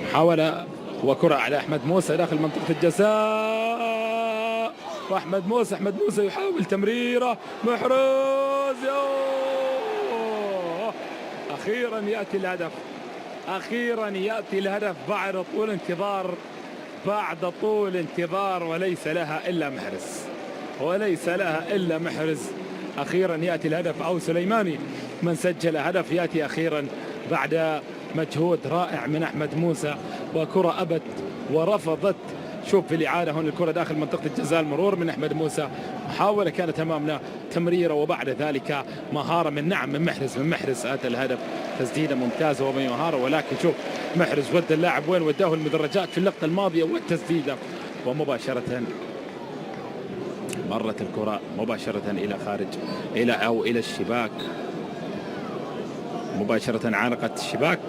محاولة وكرة على أحمد موسى داخل منطقة الجزاء، وأحمد موسى يحاول تمريرة، محرز، أخيرا يأتي الهدف، أخيرا يأتي الهدف بعد طول انتظار وليس لها إلا محرز، أخيرا يأتي الهدف. أو سليماني من سجل هدف يأتي أخيرا بعد مجهود رائع من أحمد موسى، وكرة أبت ورفضت. شوف في الإعادة هون الكرة داخل منطقة الجزاء، المرور من أحمد موسى، محاولة كانت أمامنا تمريرة، وبعد ذلك مهارة من محرز أتى الهدف، تسديدة ممتازة وبمهارة. ولكن شوف محرز ود اللاعب وين وداه المدرجات في اللقطة الماضية، والتسديدة ومباشرة مرت الكرة مباشرة إلى خارج إلى الشباك، مباشرة عانقت الشباك